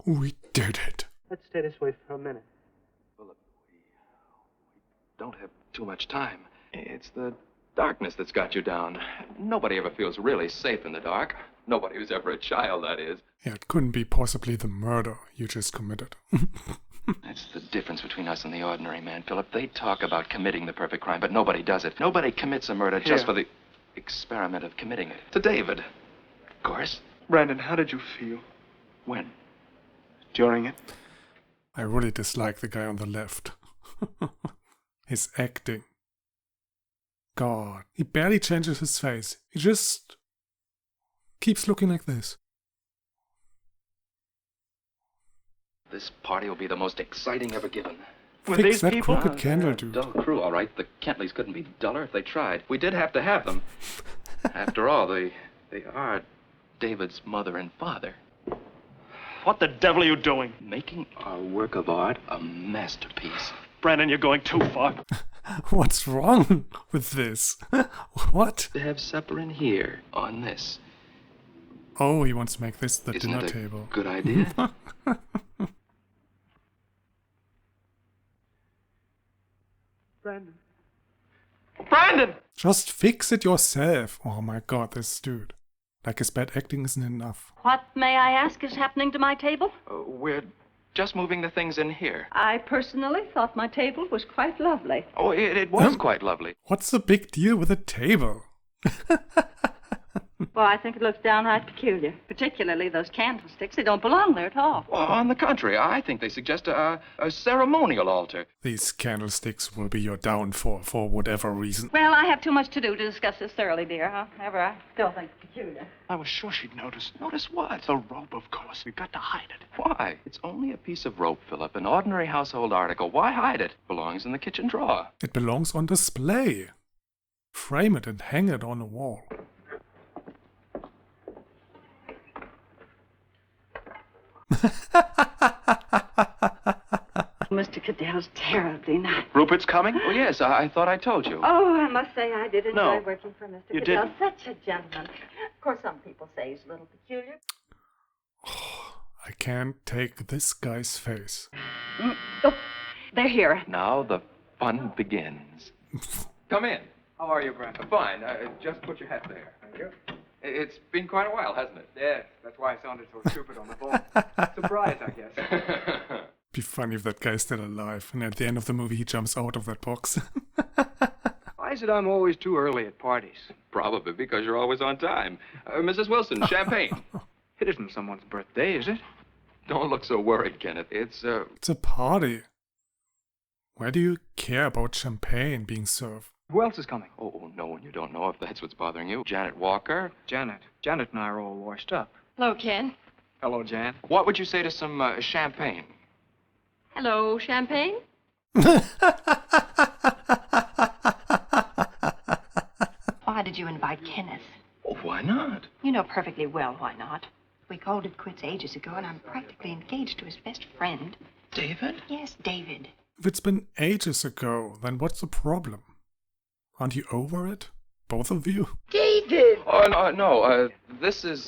We did it. Let's stay this way for a minute. Philip, we don't have too much time. It's the darkness that's got you down. Nobody ever feels really safe in the dark. Nobody who's ever a child, that is. Yeah, it couldn't be possibly the murder you just committed. That's the difference between us and the ordinary man, Philip. They talk about committing the perfect crime, but nobody does it. Nobody commits a murder just for the experiment of committing it. To David, of course. Brandon, how did you feel When? during it? I really dislike the guy on the left. His acting. God, he barely changes his face. He just keeps looking like this. This party will be the most exciting ever given. Were Fix these that people? crooked candle, dude. Dull crew, all right. The Kentleys couldn't be duller if they tried. We did have to have them. After all, they are David's mother and father. What the devil are you doing? Making our work of art a masterpiece. Brandon, you're going too far. What's wrong with this? What? To have supper in here, on this. Oh, he wants to make this the Isn't dinner it a table. good idea? Brandon. Brandon! Just fix it yourself. Oh my god, this dude. Like his bad acting isn't enough. What, may I ask, is happening to my table? We're just moving the things in here. I personally thought my table was quite lovely. Oh, it was quite lovely. What's the big deal with a table? Well, I think it looks downright peculiar, particularly those candlesticks. They don't belong there at all. Well, on the contrary, I think they suggest a ceremonial altar. These candlesticks will be your downfall for whatever reason. Well, I have too much to do to discuss this thoroughly, dear. However, I still think it's peculiar. I was sure she'd notice. Notice what? The rope, of course. We've got to hide it. Why? It's only a piece of rope, Philip. An ordinary household article. Why hide it? Belongs in the kitchen drawer. It belongs on display. Frame it and hang it on a wall. Mr. Cadell's terribly nice. Rupert's coming? Oh, yes, I thought I told you. Oh, I must say I did enjoy No, working for Mr. you Cadell. didn't. Such a gentleman. Of course, some people say he's a little peculiar. I can't take this guy's face. Oh, they're here. Now the fun begins. Come in. How are you, Brandon? Fine. Just put your hat there. Thank you. It's been quite a while, hasn't it? Yes, that's why I sounded so stupid on the phone. Surprise, I guess. Be funny if that guy's still alive, and at the end of the movie he jumps out of that box. Why is it I'm always too early at parties? Probably because you're always on time. Mrs. Wilson, champagne. It isn't someone's birthday, is it? Don't look so worried, Kenneth. It's a party. Why do you care about champagne being served? Who else is coming? Oh, no one you don't know if that's what's bothering you. Janet Walker. Janet. Janet and I are all washed up. Hello, Ken. Hello, Jan. What would you say to some champagne? Hello, Champagne. Why did you invite Kenneth? Oh, why not? You know perfectly well why not. We called it quits ages ago, and I'm practically engaged to his best friend. David? Yes, David. If it's been ages ago, then what's the problem? Aren't you over it? Both of you? David! Oh, no. This is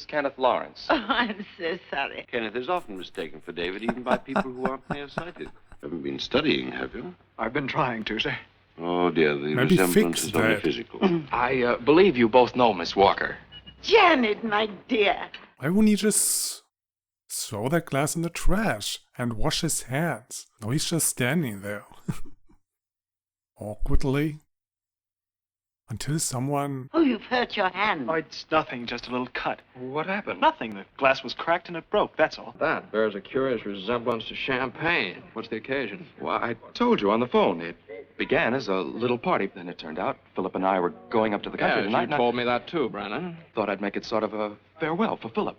Kenneth Lawrence. Oh, I'm so sorry. Kenneth is often mistaken for David, even by people who aren't nearsighted. Haven't been studying, have you? I've been trying to, sir. Oh, dear, the Maybe resemblance fix is only that. physical. I believe you both know Miss Walker. Janet, my dear. Why wouldn't he just throw that glass in the trash and wash his hands? No, he's just standing there. Awkwardly. Until someone... Oh, you've hurt your hand. Oh, it's nothing, just a little cut. What happened? Nothing. The glass was cracked and it broke, that's all. That bears a curious resemblance to champagne. What's the occasion? Well, I told you on the phone. It began as a little party. Then it turned out Philip and I were going up to the country Yes, tonight. you and I told me that too, Brandon. thought I'd make it sort of a farewell for Philip.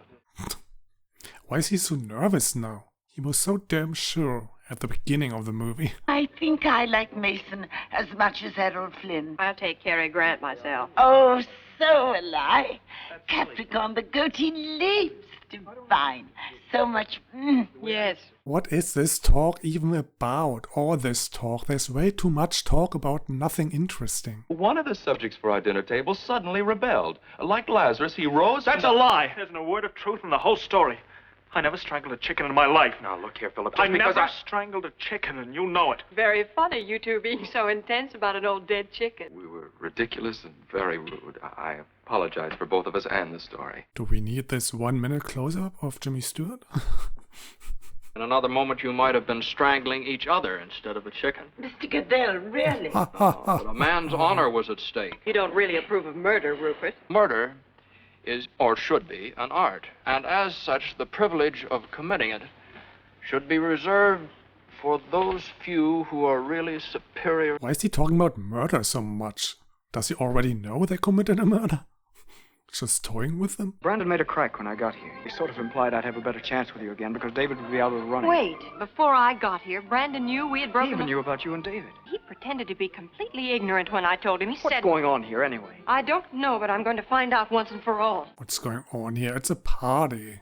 Why is he so nervous now? He was so damn sure at the beginning of the movie. I think I like Mason as much as Errol Flynn. I'll take Cary Grant myself. Oh, so will I. Capricorn, the goatee leaps divine. So much. Yes. What is this talk even about? All this talk. There's way too much talk about nothing interesting. One of the subjects for our dinner table suddenly rebelled. Like Lazarus, he rose... That's a lie. There isn't a word of truth in the whole story. I never strangled a chicken in my life. Now, look here, Philip. I never strangled a chicken, and you know it. Very funny, you two being so intense about an old dead chicken. We were ridiculous and very rude. I apologize for both of us and the story. Do we need this 1 minute close-up of Jimmy Stewart? In another moment, you might have been strangling each other instead of a chicken. Mr. Goodell, really? But a man's honor was at stake. You don't really approve of murder, Rupert. Murder is, or should be, an art. And as such, the privilege of committing it should be reserved for those few who are really superior. Why is he talking about murder so much? Does he already know they committed a murder? Just toying with them? Brandon made a crack when I got here. He sort of implied I'd have a better chance with you again because David would be out of the running. Wait, before I got here, Brandon knew we had broken He even knew about you and David. He pretended to be completely ignorant when I told him. He What's said... going on here anyway? I don't know, but I'm going to find out once and for all. What's going on here? It's a party.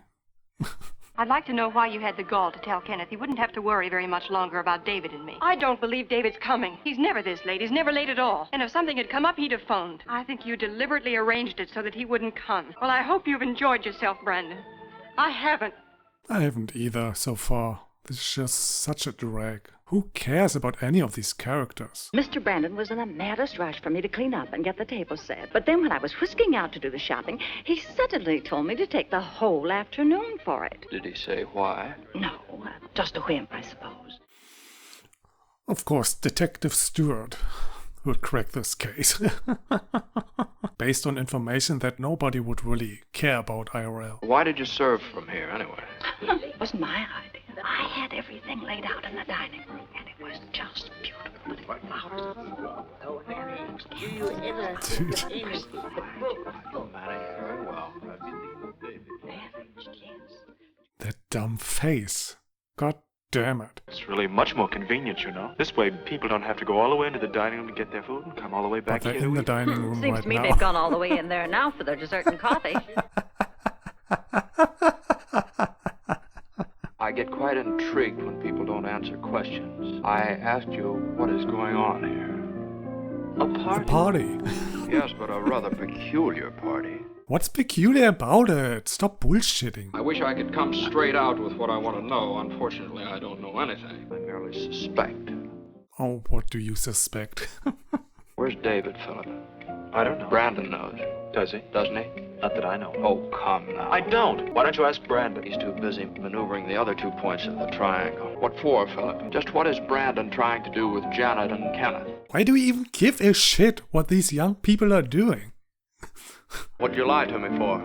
I'd like to know why you had the gall to tell Kenneth he wouldn't have to worry very much longer about David and me. I don't believe David's coming. He's never this late. He's never late at all. And if something had come up, he'd have phoned. I think you deliberately arranged it so that he wouldn't come. Well, I hope you've enjoyed yourself, Brandon. I haven't. I haven't either so far. This is just such a drag. Who cares about any of these characters? Mr. Brandon was in the maddest rush for me to clean up and get the table set. But then when I was whisking out to do the shopping, he suddenly told me to take the whole afternoon for it. Did he say why? No, just a whim, I suppose. Of course, Detective Stewart will crack this case. Based on information that nobody would really care about IRL. Why did you serve from here, anyway? It wasn't my idea. I had everything laid out in the dining room, and it was just beautiful. Dude. Very well. That dumb face. God damn it. It's really much more convenient, you know. This way, people don't have to go all the way into the dining room to get their food and come all the way back But they're here in to the eat. dining room Seems right to me now. they've gone all the way in there now for their dessert and coffee. I get quite intrigued when people don't answer questions. I asked you what is going on here. A The party? party. Yes, but a rather peculiar party. What's peculiar about it? Stop bullshitting. I wish I could come straight out with what I want to know. Unfortunately, I don't know anything. I merely suspect. Oh, what do you suspect? Where's David, Philip? I don't know. Brandon knows. Does he? Doesn't he? Not that I know. Oh, come now. I don't. Why don't you ask Brandon? He's too busy maneuvering the other 2 points of the triangle. What for, Philip? Just what is Brandon trying to do with Janet and Kenneth? Why do we even give a shit what these young people are doing? What'd you lie to me for?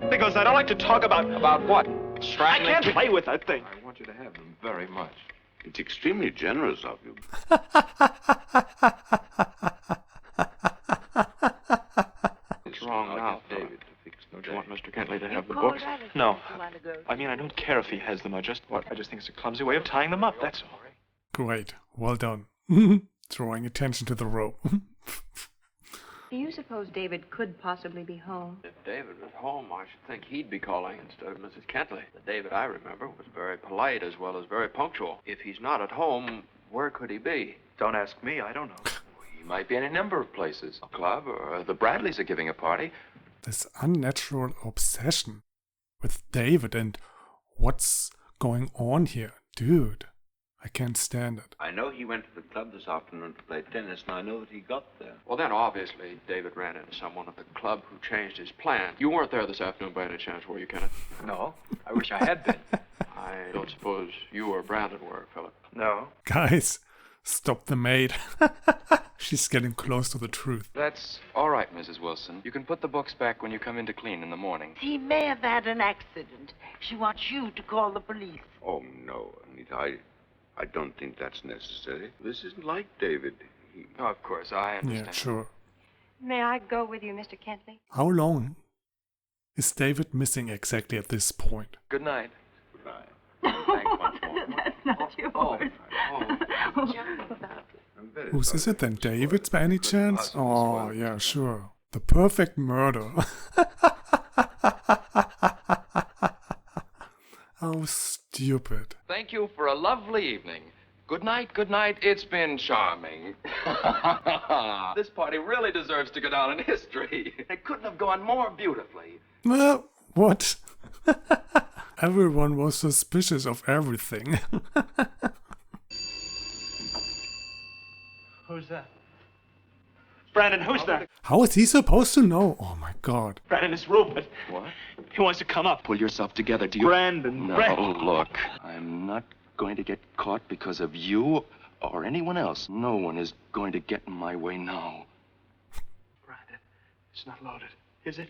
Because I don't like to talk about... About what? I Strangling? can't play with that thing. I want you to have them very much. It's extremely generous of you. What's wrong now, David, to fix the Don't you want day. Mr. Kentley to have the books? No. I mean, I don't care if he has them. I just think it's a clumsy way of tying them up, that's all. Great. Well done. Drawing attention to the rope. Do you suppose David could possibly be home? If David was home, I should think he'd be calling instead of Mrs. Kentley. The David I remember was very polite as well as very punctual. If he's not at home, where could he be? Don't ask me, I don't know. He might be in a number of places. A club, or the Bradleys are giving a party. This unnatural obsession with David and what's going on here. Dude, I can't stand it. I know he went to the club this afternoon to play tennis, and I know that he got there. Well, then, obviously, David ran into someone at the club who changed his plan. You weren't there this afternoon by any chance, were you, Kenneth? No, I wish I had been. I don't suppose you or Brandon were, Philip. No. Guys, stop the maid. She's getting close to the truth. That's all right, Mrs. Wilson. You can put the books back when you come in to clean in the morning. He may have had an accident. She wants you to call the police. Oh, no, Anita, I don't think that's necessary. This isn't like David. Oh, of course, I understand. Yeah, sure. May I go with you, Mr. Kentley? How long is David missing exactly at this point? Good night. Goodbye. Thanks once more. That's not yours. I'm very Whose is sorry. it then? David's by any chance? husband as Oh, well. yeah, sure. The perfect murder. How stupid. Thank you for a lovely evening. Good night, good night. It's been charming. This party really deserves to go down in history. It couldn't have gone more beautifully. What? Everyone was suspicious of everything. Who's that? Brandon, who's that? How is he supposed to know? Oh my god. Brandon, it's Rupert. What? He wants to come up. Pull yourself together, do you? Brandon, No, Brandon. look. I'm not going to get caught because of you or anyone else. No one is going to get in my way now. Brandon, it's not loaded, is it?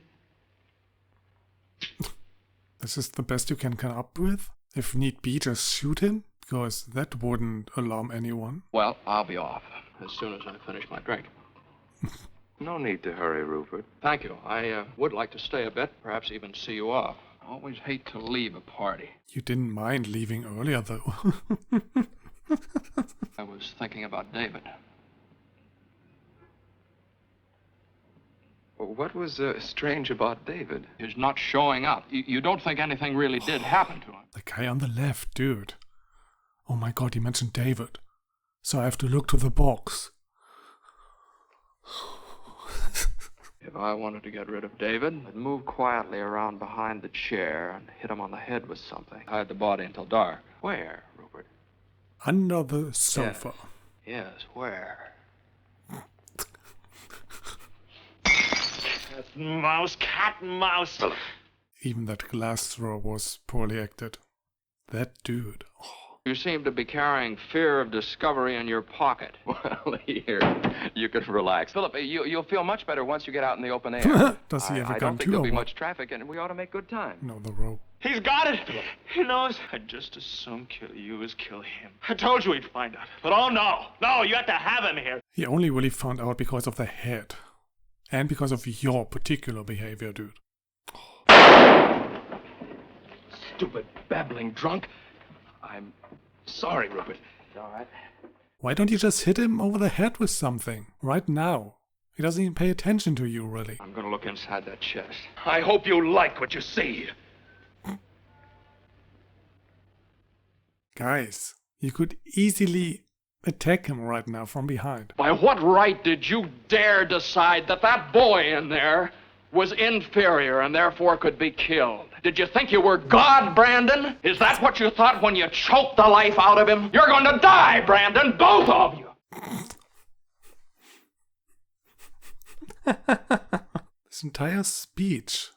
This is the best you can come up with? If need be, just shoot him? Because that wouldn't alarm anyone. Well, I'll be off as soon as I finish my drink. No need to hurry, Rupert. Thank you. I would like to stay a bit, perhaps even see you off. I always hate to leave a party. You didn't mind leaving earlier, though. I was thinking about David. What was strange about David? His not showing up. You don't think anything really did happen to him? The guy on the left, dude. Oh my god, he mentioned David. So I have to look to the box. If I wanted to get rid of David, I'd move quietly around behind the chair and hit him on the head with something. Hide the body until dark. Where, Rupert? Under the sofa. Yes, where? Cat and mouse. Even that glass throw was poorly acted. That dude. Oh. You seem to be carrying fear of discovery in your pocket. Well, here, you can relax. Philip, you'll feel much better once you get out in the open air. Does he have a I gun don't think too, there'll or be what? much traffic, and we ought to make good time. No, the rope. He's got it. He knows. I'd just as soon kill you as kill him. I told you he'd find out. But oh no. No, you have to have him here. He only really found out because of the head. And because of your particular behavior, dude. Stupid, babbling drunk. I'm sorry, Rupert. It's all right. Why don't you just hit him over the head with something? Right now. He doesn't even pay attention to you, really. I'm gonna look inside that chest. I hope you like what you see. Guys, you could easily attack him right now from behind. By what right did you dare decide that that boy in there was inferior and therefore could be killed? Did you think you were God, Brandon? Is that what you thought when you choked the life out of him? You're going to die, Brandon, both of you! This entire speech.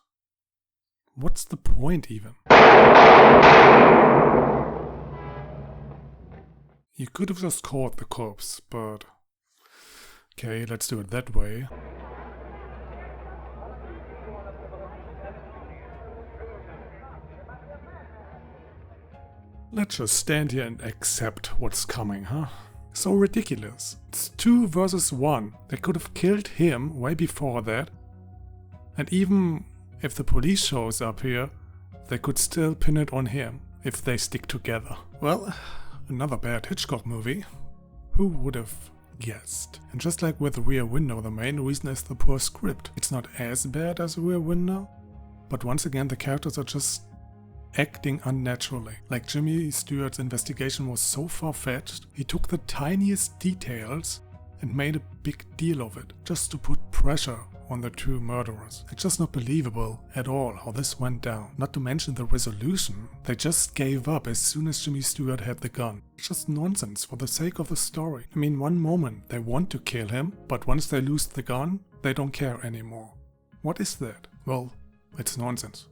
What's the point even? You could have just caught the corpse, but... Okay, let's do it that way. Let's just stand here and accept what's coming, huh? So ridiculous. It's 2 versus 1. They could have killed him way before that. And even if the police shows up here, they could still pin it on him if they stick together. Well, another bad Hitchcock movie. Who would have guessed? And just like with Rear Window, the main reason is the poor script. It's not as bad as Rear Window, but once again the characters are just acting unnaturally. Like Jimmy Stewart's investigation was so far-fetched, he took the tiniest details and made a big deal of it, just to put pressure on the 2 murderers. It's just not believable at all how this went down. Not to mention the resolution. They just gave up as soon as Jimmy Stewart had the gun. It's just nonsense for the sake of the story. I mean, one moment they want to kill him, but once they lose the gun, they don't care anymore. What is that? Well, it's nonsense.